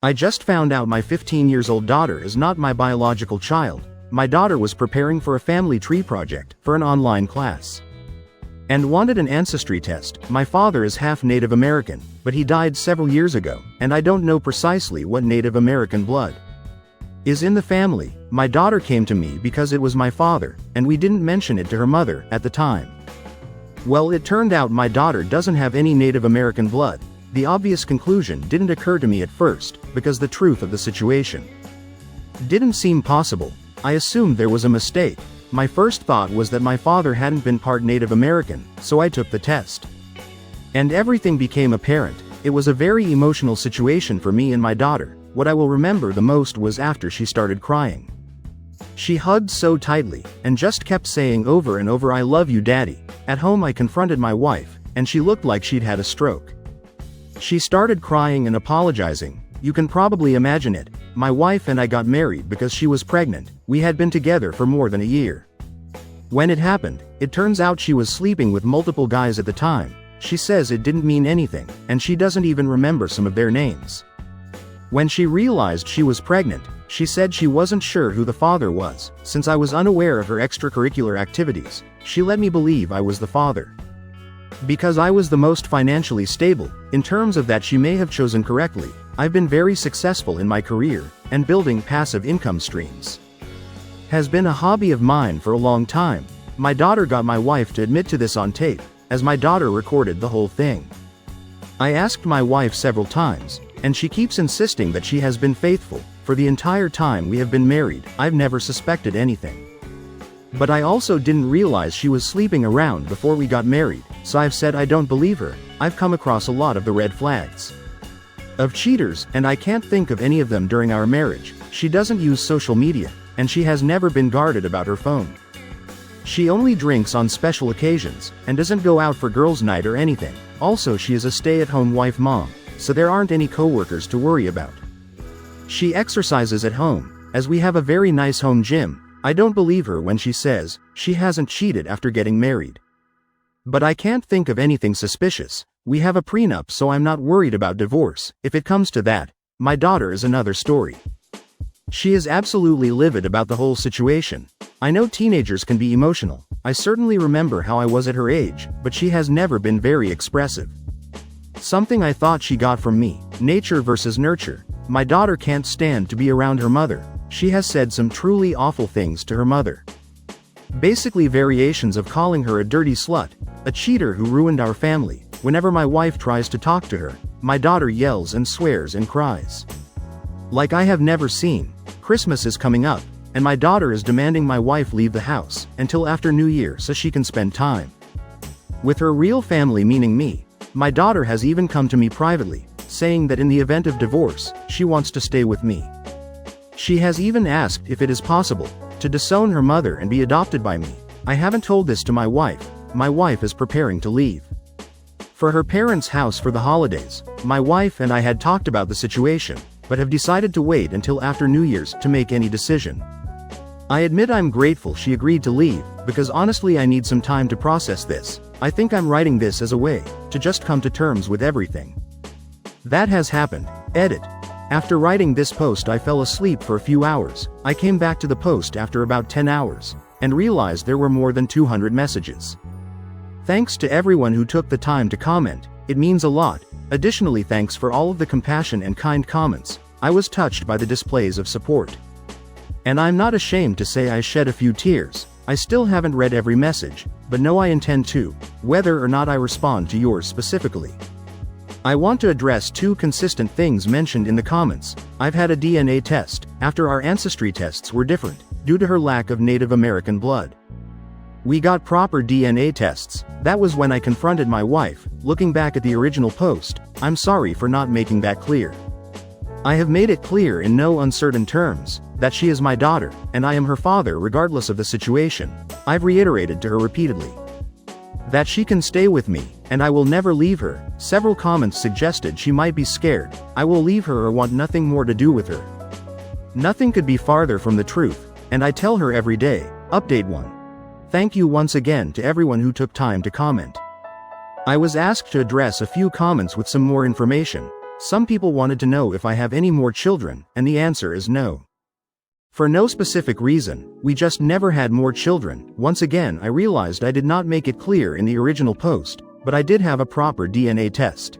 I just found out my 15-year-old daughter is not my biological child. My daughter was preparing for a family tree project for an online class and wanted an ancestry test. My father is half Native American, but he died several years ago, and I don't know precisely what Native American blood is in the family. My daughter came to me because it was my father, and we didn't mention it to her mother at the time. Well, it turned out my daughter doesn't have any Native American blood. The obvious conclusion didn't occur to me at first, because the truth of the situation didn't seem possible. I assumed there was a mistake. My first thought was that my father hadn't been part Native American, so I took the test. And everything became apparent. It was a very emotional situation for me and my daughter. What I will remember the most was after she started crying. She hugged so tightly, and just kept saying over and over, "I love you, Daddy." At home I confronted my wife, and she looked like she'd had a stroke. She started crying and apologizing. You can probably imagine it. My wife and I got married because she was pregnant. We had been together for more than a year. When it happened, it turns out she was sleeping with multiple guys at the time. She says it didn't mean anything, and she doesn't even remember some of their names. When she realized she was pregnant, she said she wasn't sure who the father was. Since I was unaware of her extracurricular activities, she let me believe I was the father. Because I was the most financially stable. In terms of that, she may have chosen correctly. I've been very successful in my career, and building passive income streams has been a hobby of mine for a long time. My daughter got my wife to admit to this on tape, as my daughter recorded the whole thing. I asked my wife several times, and she keeps insisting that she has been faithful. For the entire time we have been married, I've never suspected anything. But I also didn't realize she was sleeping around before we got married, so I've said I don't believe her. I've come across a lot of the red flags of cheaters, and I can't think of any of them during our marriage. She doesn't use social media, and she has never been guarded about her phone. She only drinks on special occasions, and doesn't go out for girls' night or anything. Also, she is a stay-at-home wife mom, so there aren't any coworkers to worry about. She exercises at home, as we have a very nice home gym. I don't believe her when she says she hasn't cheated after getting married. But I can't think of anything suspicious. We have a prenup, so I'm not worried about divorce. If it comes to that, my daughter is another story. She is absolutely livid about the whole situation. I know teenagers can be emotional. I certainly remember how I was at her age, but she has never been very expressive. Something I thought she got from me: nature versus nurture. My daughter can't stand to be around her mother. She has said some truly awful things to her mother. Basically variations of calling her a dirty slut, a cheater who ruined our family. Whenever my wife tries to talk to her, my daughter yells and swears and cries like I have never seen. Christmas is coming up, and my daughter is demanding my wife leave the house until after New Year so she can spend time with her real family, meaning me. My daughter has even come to me privately, saying that in the event of divorce, she wants to stay with me. She has even asked if it is possible to disown her mother and be adopted by me. I haven't told this to my wife. My wife is preparing to leave for her parents' house for the holidays. My wife and I had talked about the situation, but have decided to wait until after New Year's to make any decision. I admit I'm grateful she agreed to leave, because honestly I need some time to process this. I think I'm writing this as a way to just come to terms with everything that has happened. Edit. After writing this post I fell asleep for a few hours. I came back to the post after about 10 hours, and realized there were more than 200 messages. Thanks to everyone who took the time to comment. It means a lot. Additionally, thanks for all of the compassion and kind comments. I was touched by the displays of support. And I'm not ashamed to say I shed a few tears. I still haven't read every message, but know I intend to, whether or not I respond to yours specifically. I want to address two consistent things mentioned in the comments. I've had a DNA test, after our ancestry tests were different, due to her lack of Native American blood. We got proper DNA tests. That was when I confronted my wife. Looking back at the original post, I'm sorry for not making that clear. I have made it clear in no uncertain terms that she is my daughter, and I am her father regardless of the situation. I've reiterated to her repeatedly that she can stay with me, and I will never leave her. Several comments suggested she might be scared I will leave her or want nothing more to do with her. Nothing could be farther from the truth, and I tell her every day. Update 1. Thank you once again to everyone who took time to comment. I was asked to address a few comments with some more information. Some people wanted to know if I have any more children, and the answer is no. For no specific reason, we just never had more children. Once again, I realized I did not make it clear in the original post, but I did have a proper DNA test.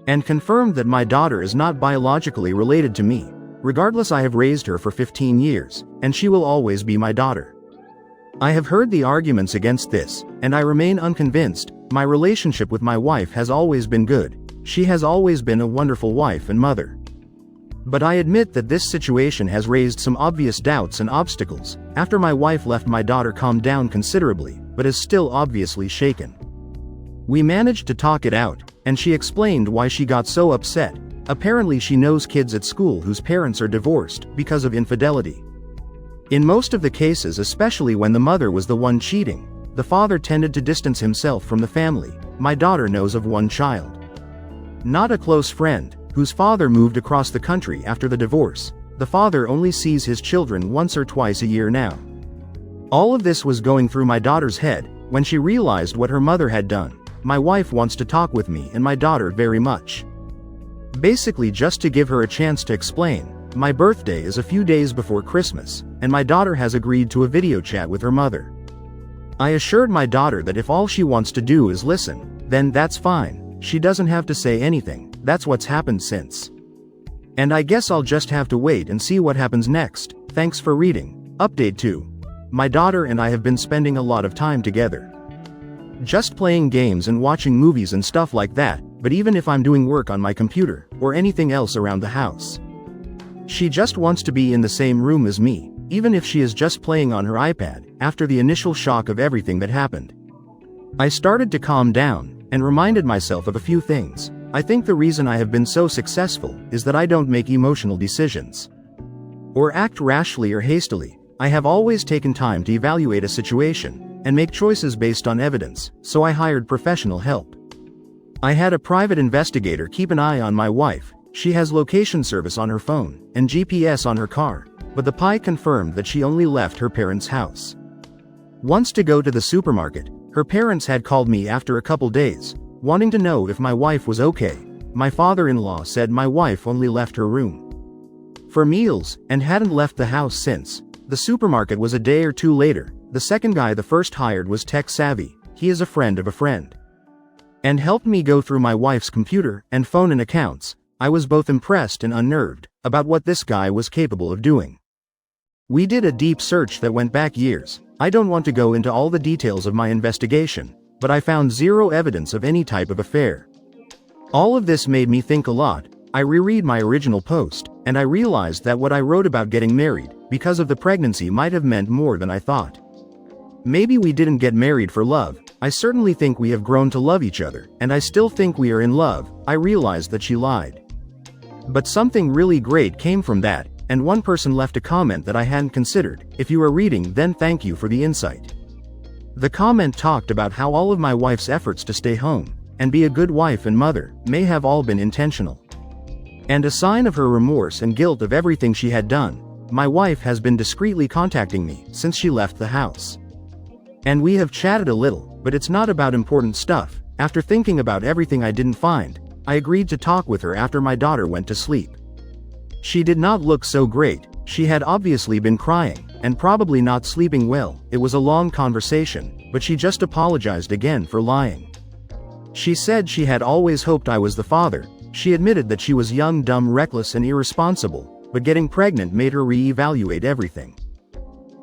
And confirmed that my daughter is not biologically related to me. Regardless, I have raised her for 15 years, and she will always be my daughter. I have heard the arguments against this, and I remain unconvinced. My relationship with my wife has always been good. She has always been a wonderful wife and mother. But I admit that this situation has raised some obvious doubts and obstacles. After my wife left, my daughter calmed down considerably, but is still obviously shaken. We managed to talk it out, and she explained why she got so upset. Apparently she knows kids at school whose parents are divorced because of infidelity. In most of the cases, especially when the mother was the one cheating, the father tended to distance himself from the family. My daughter knows of one child, not a close friend, whose father moved across the country after the divorce. The father only sees his children once or twice a year now. All of this was going through my daughter's head when she realized what her mother had done. My wife wants to talk with me and my daughter very much. Basically, just to give her a chance to explain. My birthday is a few days before Christmas, and my daughter has agreed to a video chat with her mother. I assured my daughter that if all she wants to do is listen, then that's fine. She doesn't have to say anything. That's what's happened since. And I guess I'll just have to wait and see what happens next. Thanks for reading. Update 2. My daughter and I have been spending a lot of time together. Just playing games and watching movies and stuff like that, but even if I'm doing work on my computer, or anything else around the house, she just wants to be in the same room as me, even if she is just playing on her iPad. After the initial shock of everything that happened, I started to calm down, and reminded myself of a few things. I think the reason I have been so successful is that I don't make emotional decisions or act rashly or hastily. I have always taken time to evaluate a situation and make choices based on evidence, so I hired professional help. I had a private investigator keep an eye on my wife. She has location service on her phone and GPS on her car, but the PI confirmed that she only left her parents' house once to go to the supermarket. Her parents had called me after a couple days, wanting to know if my wife was okay. My father-in-law said my wife only left her room for meals, and hadn't left the house since. The supermarket was a day or two later. The second guy the first hired was tech-savvy. He is a friend of a friend, and helped me go through my wife's computer and phone and accounts. I was both impressed and unnerved about what this guy was capable of doing. We did a deep search that went back years. I don't want to go into all the details of my investigation, but I found zero evidence of any type of affair. All of this made me think a lot. I reread my original post, and I realized that what I wrote about getting married because of the pregnancy might have meant more than I thought. Maybe we didn't get married for love. I certainly think we have grown to love each other, and I still think we are in love. I realized that she lied. But something really great came from that, and one person left a comment that I hadn't considered. If you are reading, then thank you for the insight. The comment talked about how all of my wife's efforts to stay home and be a good wife and mother may have all been intentional, and a sign of her remorse and guilt of everything she had done. My wife has been discreetly contacting me since she left the house, and we have chatted a little, but it's not about important stuff. After thinking about everything I didn't find, I agreed to talk with her after my daughter went to sleep. She did not look so great. She had obviously been crying, and probably not sleeping well. It was a long conversation, but she just apologized again for lying. She said she had always hoped I was the father. She admitted that she was young, dumb, reckless, and irresponsible, but getting pregnant made her re-evaluate everything.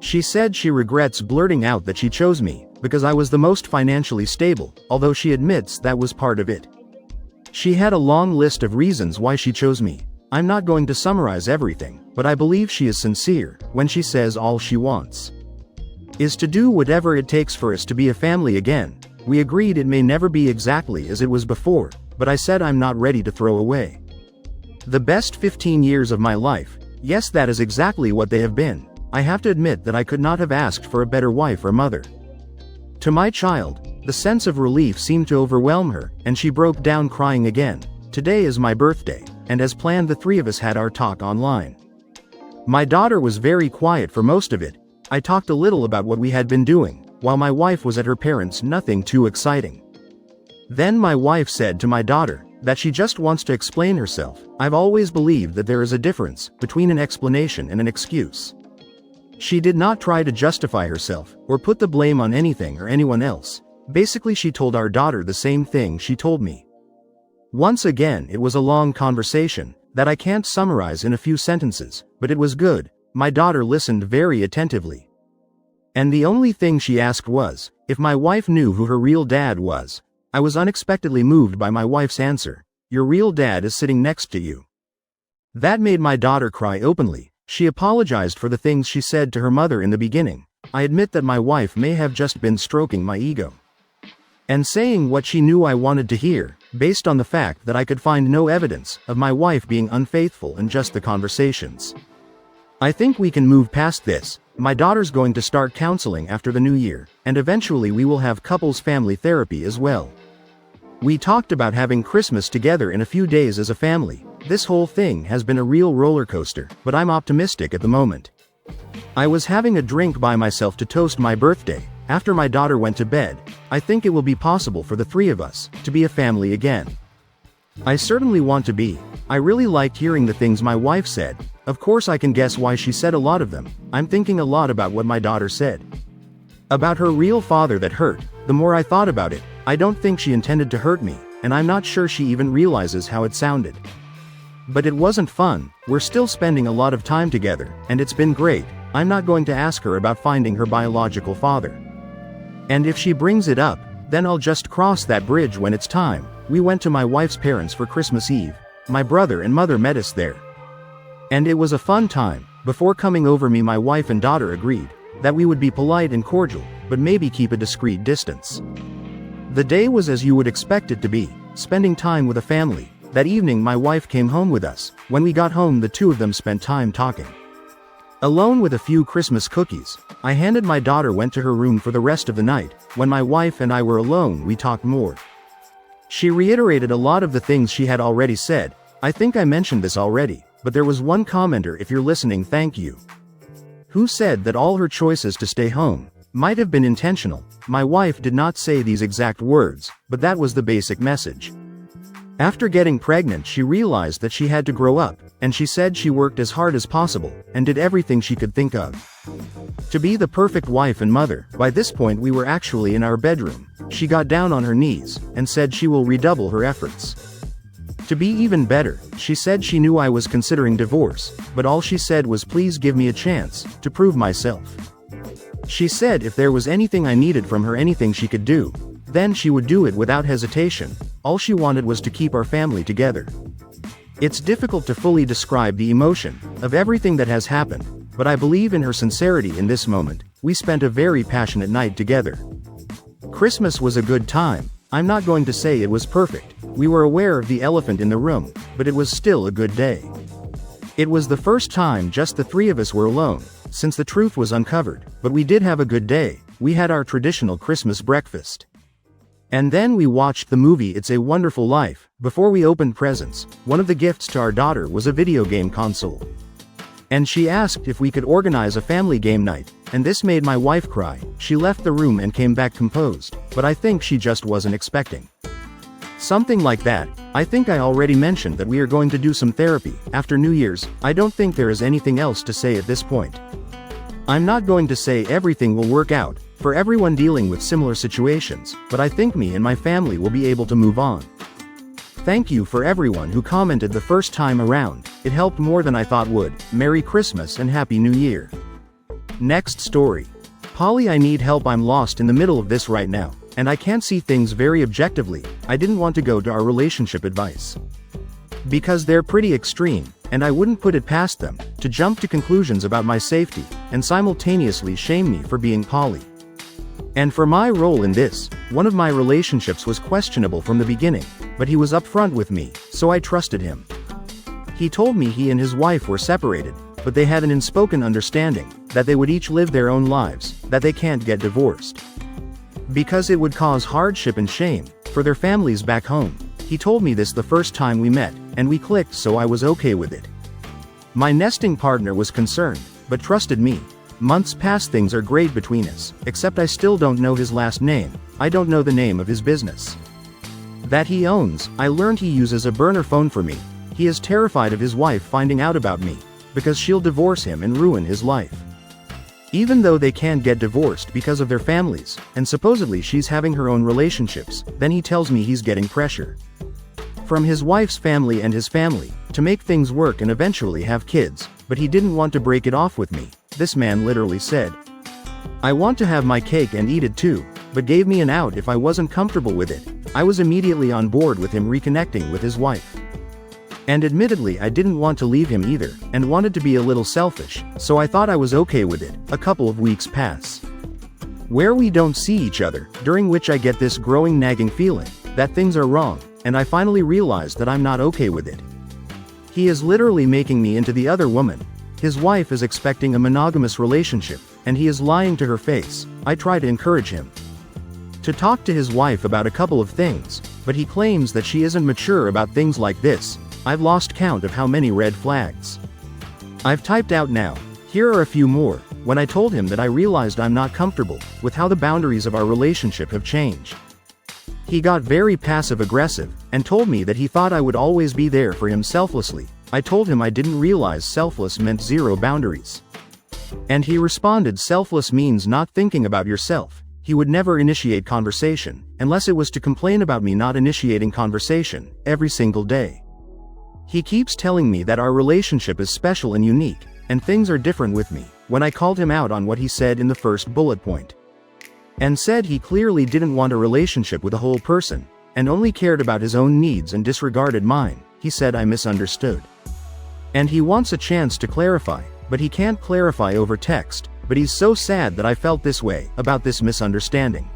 She said she regrets blurting out that she chose me because I was the most financially stable, although she admits that was part of it. She had a long list of reasons why she chose me. I'm not going to summarize everything, but I believe she is sincere when she says all she wants is to do whatever it takes for us to be a family again. We agreed it may never be exactly as it was before, but I said I'm not ready to throw away the best 15 years of my life. Yes, that is exactly what they have been. I have to admit that I could not have asked for a better wife or mother to my child. The sense of relief seemed to overwhelm her, and she broke down crying again. Today is my birthday, and as planned, the three of us had our talk online. My daughter was very quiet for most of it. I talked a little about what we had been doing, while my wife was at her parents'. Nothing too exciting. Then my wife said to my daughter, that she just wants to explain herself. I've always believed that there is a difference between an explanation and an excuse. She did not try to justify herself, or put the blame on anything or anyone else. Basically, she told our daughter the same thing she told me. Once again, it was a long conversation that I can't summarize in a few sentences, but it was good. My daughter listened very attentively. And the only thing she asked was, if my wife knew who her real dad was. I was unexpectedly moved by my wife's answer. Your real dad is sitting next to you. That made my daughter cry openly. She apologized for the things she said to her mother in the beginning. I admit that my wife may have just been stroking my ego and saying what she knew I wanted to hear, based on the fact that I could find no evidence of my wife being unfaithful in just the conversations. I think we can move past this. My daughter's going to start counseling after the new year, and eventually we will have couples family therapy as well. We talked about having Christmas together in a few days as a family. This whole thing has been a real roller coaster, but I'm optimistic at the moment. I was having a drink by myself to toast my birthday. After my daughter went to bed, I think it will be possible for the three of us to be a family again. I certainly want to be. I really liked hearing the things my wife said. Of course I can guess why she said a lot of them. I'm thinking a lot about what my daughter said about her real father that hurt. The more I thought about it, I don't think she intended to hurt me, and I'm not sure she even realizes how it sounded. But it wasn't fun. We're still spending a lot of time together, and it's been great. I'm not going to ask her about finding her biological father. And if she brings it up, then I'll just cross that bridge when it's time. We went to my wife's parents for Christmas Eve. My brother and mother met us there. And it was a fun time. Before coming over, my wife and daughter agreed that we would be polite and cordial, but maybe keep a discreet distance. The day was as you would expect it to be, spending time with a family. That evening my wife came home with us. When we got home, the two of them spent time talking. Alone with a few Christmas cookies, I handed my daughter went to her room for the rest of the night. When my wife and I were alone, we talked more. She reiterated a lot of the things she had already said. I think I mentioned this already, but there was one commenter, if you're listening, thank you, who said that all her choices to stay home might have been intentional. My wife did not say these exact words, but that was the basic message. After getting pregnant, she realized that she had to grow up, and she said she worked as hard as possible, and did everything she could think of to be the perfect wife and mother. By this point we were actually in our bedroom. She got down on her knees, and said she will redouble her efforts to be even better. She said she knew I was considering divorce, but all she said was please give me a chance to prove myself. She said if there was anything I needed from her, anything she could do, then she would do it without hesitation. All she wanted was to keep our family together. It's difficult to fully describe the emotion of everything that has happened, but I believe in her sincerity in this moment. We spent a very passionate night together. Christmas was a good time. I'm not going to say it was perfect. We were aware of the elephant in the room, but it was still a good day. It was the first time just the three of us were alone since the truth was uncovered, but we did have a good day. We had our traditional Christmas breakfast. And then we watched the movie It's a Wonderful Life. Before we opened presents, one of the gifts to our daughter was a video game console. And she asked if we could organize a family game night, and this made my wife cry. She left the room and came back composed, but I think she just wasn't expecting something like that. I think I already mentioned that we are going to do some therapy after New Year's. I don't think there is anything else to say at this point. I'm not going to say everything will work out for everyone dealing with similar situations, but I think me and my family will be able to move on. Thank you for everyone who commented the first time around. It helped more than I thought would. Merry Christmas and Happy New Year. Next story. Polly, I need help. I'm lost in the middle of this right now, and I can't see things very objectively. I didn't want to go to our relationship advice because they're pretty extreme, and I wouldn't put it past them to jump to conclusions about my safety and simultaneously shame me for being poly. And for my role in this, one of my relationships was questionable from the beginning, but he was upfront with me, so I trusted him. He told me he and his wife were separated, but they had an unspoken understanding that they would each live their own lives, that they can't get divorced because it would cause hardship and shame for their families back home. He told me this the first time we met, and we clicked, so I was okay with it. My nesting partner was concerned, but trusted me. Months passed. Things are great between us, except I still don't know his last name. I don't know the name of his business. that he owns. I learned he uses a burner phone for me. He is terrified of his wife finding out about me, because she'll divorce him and ruin his life. Even though they can't get divorced because of their families, and supposedly she's having her own relationships, then he tells me he's getting pressure from his wife's family and his family, to make things work and eventually have kids, but he didn't want to break it off with me. This man literally said, "I want to have my cake and eat it too," but gave me an out if I wasn't comfortable with it. I was immediately on board with him reconnecting with his wife. And admittedly I didn't want to leave him either, and wanted to be a little selfish, so I thought I was okay with it. A couple of weeks pass, where we don't see each other, during which I get this growing nagging feeling that things are wrong, and I finally realize that I'm not okay with it. He is literally making me into the other woman. His wife is expecting a monogamous relationship, and he is lying to her face. I try to encourage him to talk to his wife about a couple of things, but he claims that she isn't mature about things like this. I've lost count of how many red flags I've typed out now. Here are a few more. When I told him that I realized I'm not comfortable with how the boundaries of our relationship have changed, he got very passive-aggressive, and told me that he thought I would always be there for him selflessly. I told him I didn't realize selfless meant zero boundaries. And he responded, selfless means not thinking about yourself. He would never initiate conversation, unless it was to complain about me not initiating conversation, every single day. He keeps telling me that our relationship is special and unique, and things are different with me, when I called him out on what he said in the first bullet point. And said he clearly didn't want a relationship with a whole person, and only cared about his own needs and disregarded mine. He said I misunderstood. And he wants a chance to clarify, but he can't clarify over text, but he's so sad that I felt this way, about this misunderstanding.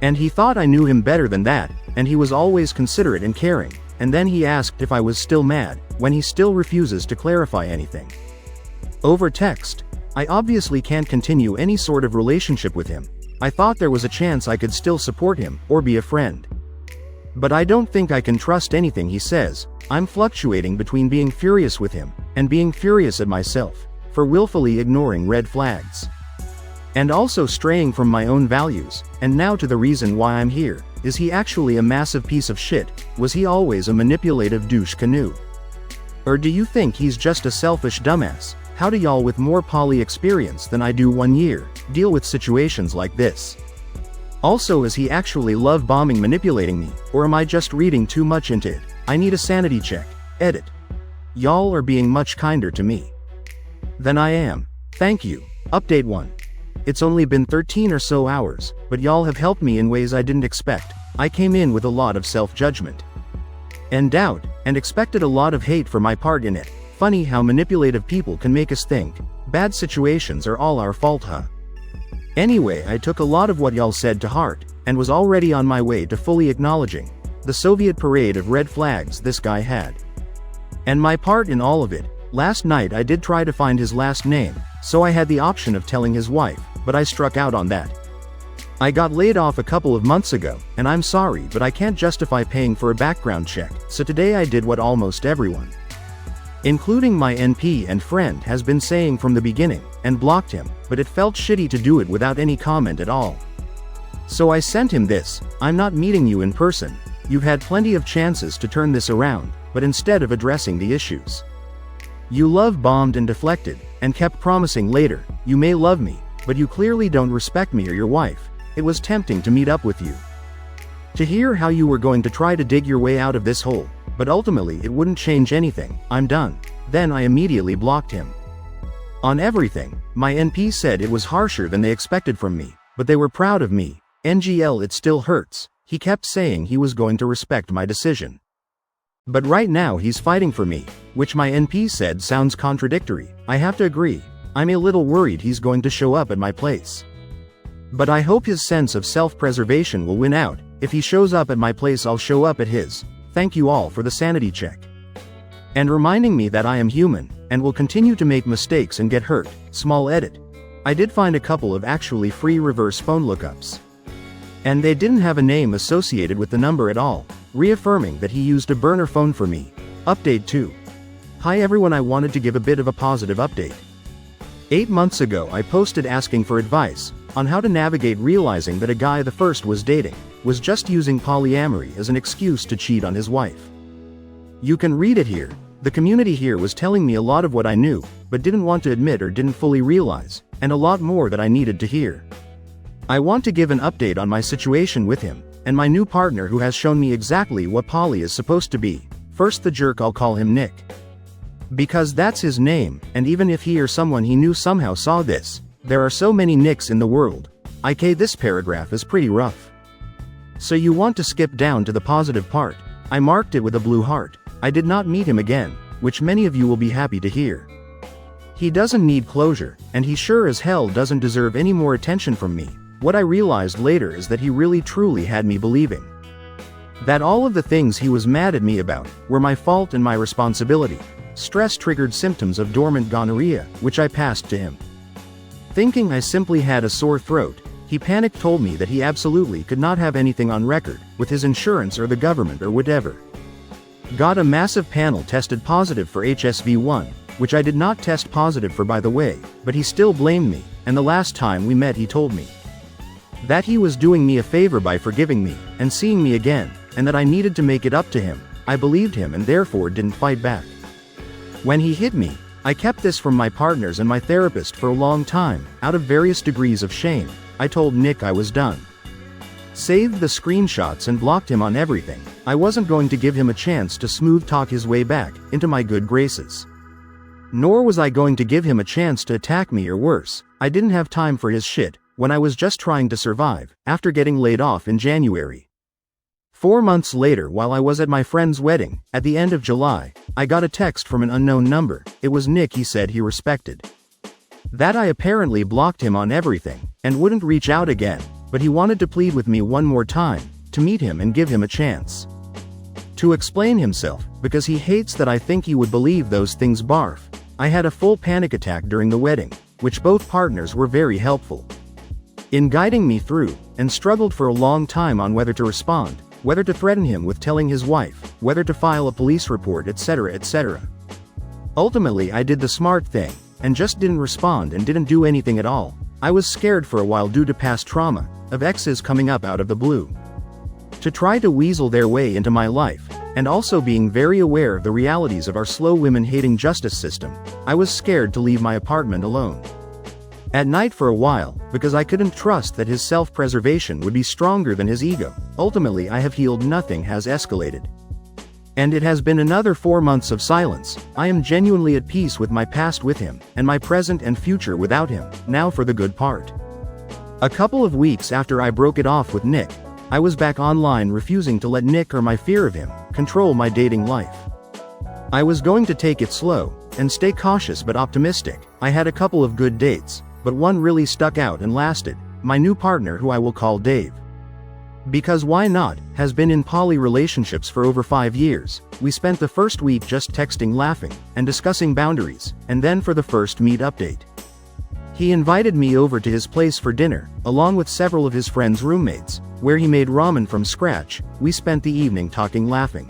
And he thought I knew him better than that, and he was always considerate and caring, and then he asked if I was still mad, when he still refuses to clarify anything over text. I obviously can't continue any sort of relationship with him. I thought there was a chance I could still support him, or be a friend. But I don't think I can trust anything he says. I'm fluctuating between being furious with him, and being furious at myself, for willfully ignoring red flags. And also straying from my own values, and now to the reason why I'm here. Is he actually a massive piece of shit? Was he always a manipulative douche canoe? Or do you think he's just a selfish dumbass? How do y'all with more poly experience than I do 1 year, deal with situations like this? Also, is he actually love bombing manipulating me, or am I just reading too much into it? I need a sanity check. Edit. Y'all are being much kinder to me than I am. Thank you. Update 1. It's only been 13 or so hours, but y'all have helped me in ways I didn't expect. I came in with a lot of self-judgment and doubt, and expected a lot of hate for my part in it. Funny how manipulative people can make us think bad situations are all our fault, huh? Anyway, I took a lot of what y'all said to heart, and was already on my way to fully acknowledging the Soviet parade of red flags this guy had, and my part in all of it. Last night I did try to find his last name, so I had the option of telling his wife, but I struck out on that. I got laid off a couple of months ago, and I'm sorry, but I can't justify paying for a background check, so today I did what almost everyone, including my NP and friend, has been saying from the beginning, and blocked him, but it felt shitty to do it without any comment at all. So I sent him this: I'm not meeting you in person. You've had plenty of chances to turn this around, but instead of addressing the issues, you love bombed and deflected, and kept promising later, you may love me, but you clearly don't respect me or your wife. It was tempting to meet up with you, to hear how you were going to try to dig your way out of this hole, but ultimately it wouldn't change anything. I'm done. Then I immediately blocked him on everything. My NP said it was harsher than they expected from me, but they were proud of me. NGL, it still hurts. He kept saying he was going to respect my decision, but right now he's fighting for me, which my NP said sounds contradictory. I have to agree. I'm a little worried he's going to show up at my place, but I hope his sense of self-preservation will win out. If he shows up at my place, I'll show up at his. Thank you all for the sanity check, and reminding me that I am human, and will continue to make mistakes and get hurt. Small edit. I did find a couple of actually free reverse phone lookups, and they didn't have a name associated with the number at all, reaffirming that he used a burner phone for me. Update 2. Hi everyone, I wanted to give a bit of a positive update. 8 months ago I posted asking for advice on how to navigate realizing that a guy the first was dating was just using polyamory as an excuse to cheat on his wife. You can read it here. The community here was telling me a lot of what I knew, but didn't want to admit or didn't fully realize, and a lot more that I needed to hear. I want to give an update on my situation with him, and my new partner who has shown me exactly what poly is supposed to be. First the jerk, I'll call him Nick. Because that's his name, and even if he or someone he knew somehow saw this, there are so many Nicks in the world. This paragraph is pretty rough. So you want to skip down to the positive part. I marked it with a blue heart. I did not meet him again, which many of you will be happy to hear. He doesn't need closure, and he sure as hell doesn't deserve any more attention from me. What I realized later is that he really truly had me believing that all of the things he was mad at me about were my fault and my responsibility. Stress triggered symptoms of dormant gonorrhea, which I passed to him. Thinking I simply had a sore throat, he panicked, told me that he absolutely could not have anything on record with his insurance or the government or whatever. Got a massive panel, tested positive for HSV1, which I did not test positive for, by the way, but he still blamed me, and the last time we met he told me that he was doing me a favor by forgiving me and seeing me again, and that I needed to make it up to him. I believed him and therefore didn't fight back. When he hit me, I kept this from my partners and my therapist for a long time. Out of various degrees of shame, I told Nick I was done. Saved the screenshots and blocked him on everything. I wasn't going to give him a chance to smooth talk his way back into my good graces. Nor was I going to give him a chance to attack me, or worse. I didn't have time for his shit when I was just trying to survive after getting laid off in January. 4 months later, while I was at my friend's wedding, at the end of July, I got a text from an unknown number. It was Nick. He said he respected that I apparently blocked him on everything and wouldn't reach out again, but he wanted to plead with me one more time to meet him and give him a chance to explain himself, because he hates that I think he would believe those things. Barf. I had a full panic attack during the wedding, which both partners were very helpful in guiding me through, and struggled for a long time on whether to respond, whether to threaten him with telling his wife, whether to file a police report, etc., etc. Ultimately I did the smart thing, and just didn't respond and didn't do anything at all. I was scared for a while due to past trauma, of exes coming up out of the blue to try to weasel their way into my life, and also being very aware of the realities of our slow women-hating justice system. I was scared to leave my apartment alone at night for a while, because I couldn't trust that his self-preservation would be stronger than his ego. Ultimately I have healed. Nothing has escalated. And it has been another 4 months of silence. I am genuinely at peace with my past with him, and my present and future without him. Now for the good part. A couple of weeks after I broke it off with Nick, I was back online, refusing to let Nick or my fear of him control my dating life. I was going to take it slow and stay cautious but optimistic. I had a couple of good dates, but one really stuck out and lasted. My new partner, who I will call Dave, because why not, has been in poly relationships for over 5 years. We spent the first week just texting, laughing, and discussing boundaries, and then for the first meet update, he invited me over to his place for dinner, along with several of his friends' roommates, where he made ramen from scratch. We spent the evening talking, laughing,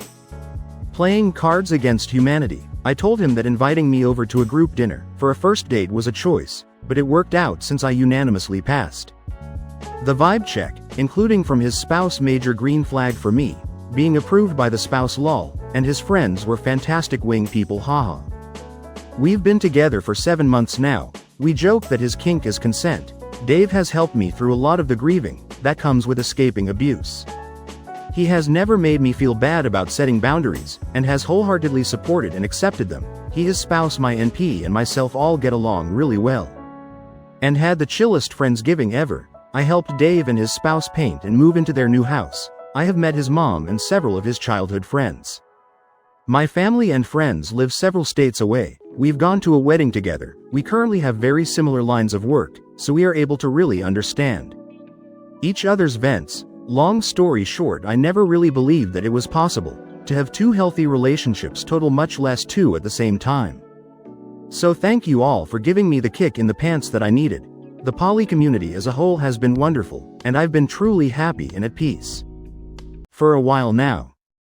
playing Cards Against Humanity. I told him that inviting me over to a group dinner for a first date was a choice, but it worked out since I unanimously passed the vibe check, including from his spouse. Major green flag for me, being approved by the spouse. Lol. And his friends were fantastic wing people. Haha. We've been together for 7 months now. We joke that his kink is consent. Dave has helped me through a lot of the grieving that comes with escaping abuse. He has never made me feel bad about setting boundaries, and has wholeheartedly supported and accepted them. He, his spouse, my NP, and myself all get along really well, and had the chillest Friendsgiving ever. I helped Dave and his spouse paint and move into their new house. I have met his mom and several of his childhood friends. My family and friends live several states away. We've gone to a wedding together. We currently have very similar lines of work, so we are able to really understand each other's vents. Long story short, I never really believed that it was possible to have 2 healthy relationships total, much less 2 at the same time. So thank you all for giving me the kick in the pants that I needed. The poly community as a whole has been wonderful, and I've been truly happy and at peace for a while now.